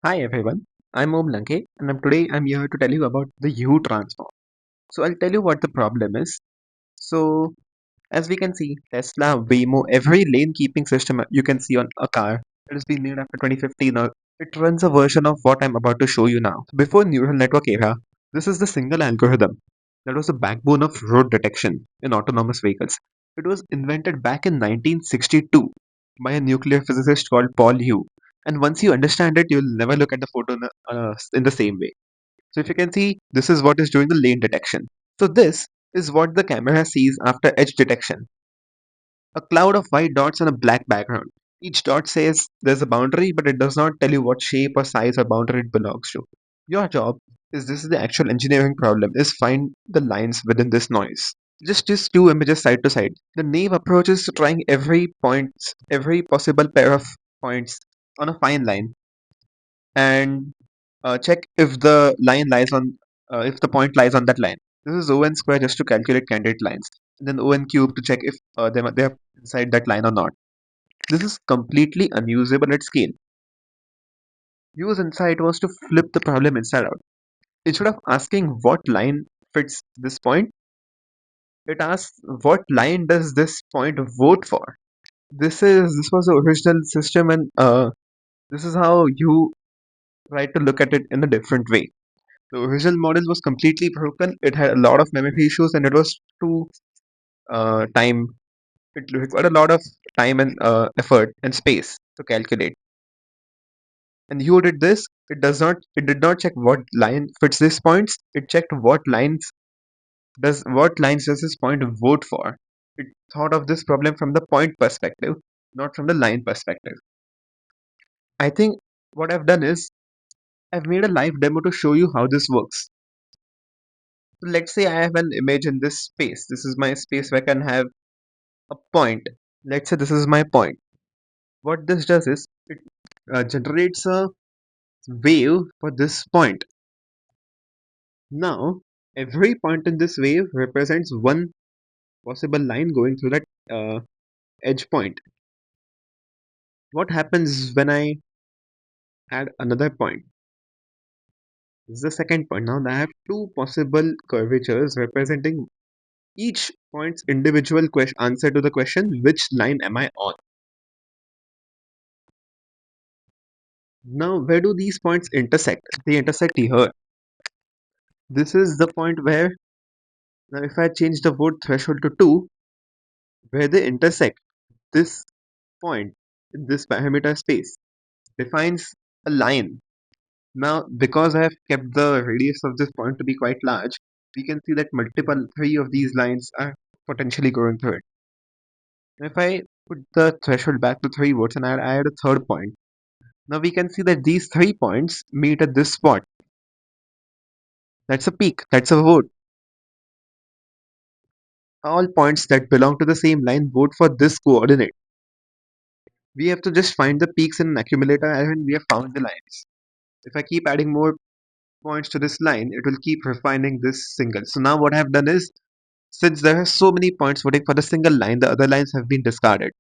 Hi everyone, I'm Om Lanke and today I'm here to tell you about the U transform. So I'll tell you what the problem is. So as we can see, Tesla, Waymo, every lane keeping system you can see on a car, it has been made after 2015 or it runs a version of what I'm about to show you now. Before neural network era, this is the single algorithm that was the backbone of road detection in autonomous vehicles. It was invented back in 1962 by a nuclear physicist called Paul Hough. And once you understand it, you'll never look at the photo in the same way. So if you can see, this is what is doing the lane detection. So this is what the camera sees after edge detection. A cloud of white dots on a black background. Each dot says there's a boundary, but it does not tell you what shape or size or boundary it belongs to. Your job is this is the actual engineering problem is find the lines within this noise. Just two images side to side. The naive approach is to trying every possible pair of points on a fine line and check if the line lies on if the point lies on that line. This is O(n) square just to calculate candidate lines, and then O(n) cube to check if they're inside that line or not. This is completely unusable at scale. Use insight was to flip the problem inside out. Instead of asking what line fits this point, it asks what line does this point vote for. This was the original system, and this is how you try to look at it in a different way. The original model was completely broken. It had a lot of memory issues, and it was too time. It required a lot of time and effort and space to calculate. And you did this. It does not. It did not check what line fits these points. It checked what lines does this point vote for. It thought of this problem from the point perspective, not from the line perspective. I think what I've done is I've made a live demo to show you how this works. So let's say I have an image in this space. This is my space where I can have a point. Let's say this is my point. What this does is it generates a wave for this point. Now, every point in this wave represents one possible line going through that edge point. What happens when I add another point? This is the second point. Now I have two possible curvatures representing each point's individual answer to the question, which line am I on? Now, where do these points intersect? They intersect here. This is the point where, now if I change the vote threshold to 2, where they intersect, this point in this parameter space defines a line. Now, because I have kept the radius of this point to be quite large, we can see that three of these lines are potentially going through it. If I put the threshold back to 3 votes and I add a third point, now we can see that these 3 points meet at this spot. That's a peak, that's a vote. All points that belong to the same line vote for this coordinate. We have to just find the peaks in an accumulator and we have found the lines. If I keep adding more points to this line, it will keep refining this single. So now what I have done is, since there are so many points voting for the single line, the other lines have been discarded.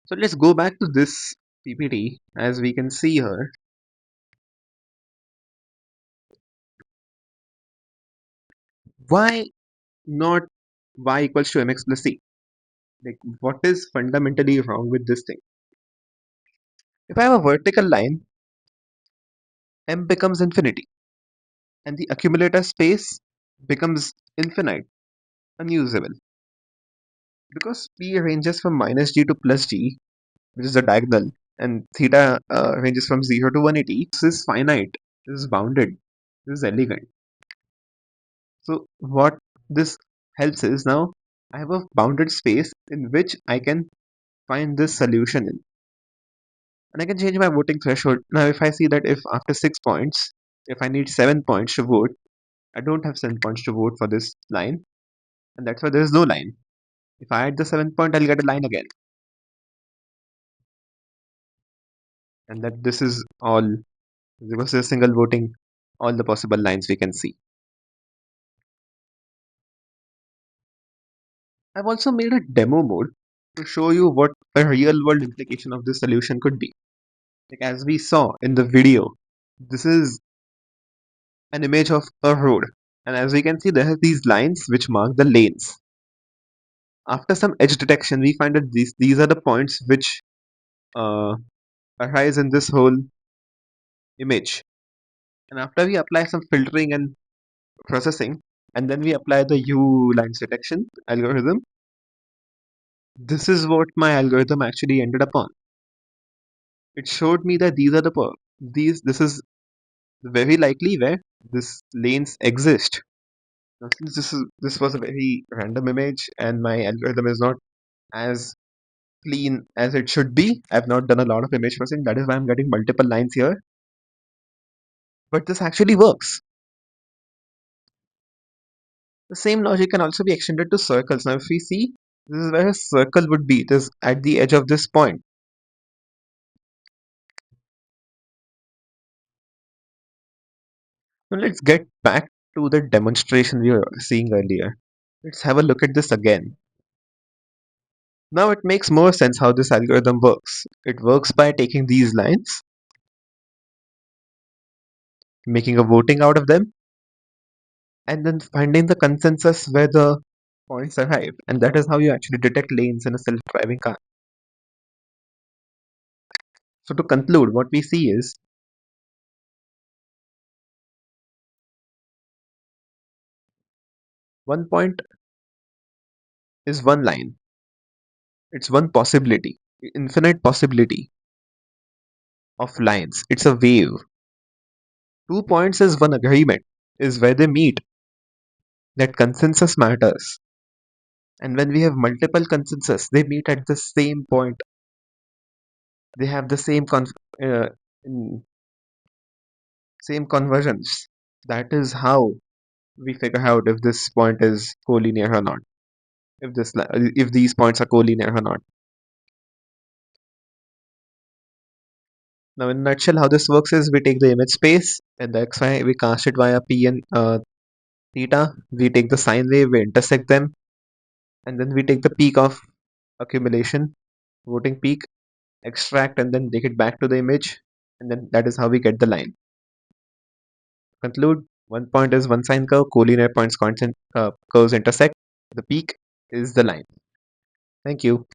So let's go back to this PPT. As we can see here, why not y equals to mx plus c? Like, what is fundamentally wrong with this thing? If I have a vertical line, m becomes infinity, and the accumulator space becomes infinite, unusable. Because p ranges from minus g to plus g, which is the diagonal, and theta ranges from 0 to 180, this is finite, this is bounded, this is elegant. So what this helps is, now I have a bounded space in which I can find this solution in. And I can change my voting threshold. Now if I see that if after 6 points, if I need 7 points to vote, I don't have 7 points to vote for this line, and that's why there is no line. If I add the 7th point, I'll get a line again. And that this is all because there's single voting, all the possible lines we can see. I've also made a demo mode to show you what a real world implication of this solution could be. Like as we saw in the video, this is an image of a road. And as we can see, there are these lines which mark the lanes. After some edge detection, we find that these are the points which uh, arise in this whole image. And after we apply some filtering and processing, and then we apply the U lines detection algorithm, this is what my algorithm actually ended up on. It showed me that these are the this is very likely where this lanes exist. Now, since this was a very random image and my algorithm is not as clean as it should be, I've not done a lot of image processing. That is why I'm getting multiple lines here. But this actually works. The same logic can also be extended to circles. Now, if we see, this is where a circle would be. It is at the edge of this point. Now, let's get back to the demonstration we were seeing earlier. Let's have a look at this again. Now it makes more sense how this algorithm works. It works by taking these lines, making a voting out of them, and then finding the consensus where the points arrive. And that is how you actually detect lanes in a self-driving car. So to conclude, what we see is one point is one line. It's one possibility, infinite possibility of lines. It's a wave. 2 points is one agreement, is where they meet. That consensus matters. And when we have multiple consensus, they meet at the same point. They have the uh, in- same convergence. That is how we figure out if this point is collinear or not. If these points are collinear or not. Now, in a nutshell, how this works is we take the image space and the xy, we cast it via p and theta. We take the sine wave, we intersect them, and then we take the peak of accumulation, voting peak, extract, and then take it back to the image, and then that is how we get the line. Conclude, one point is one sine curve, collinear points constant curves intersect. The peak is the line. Thank you.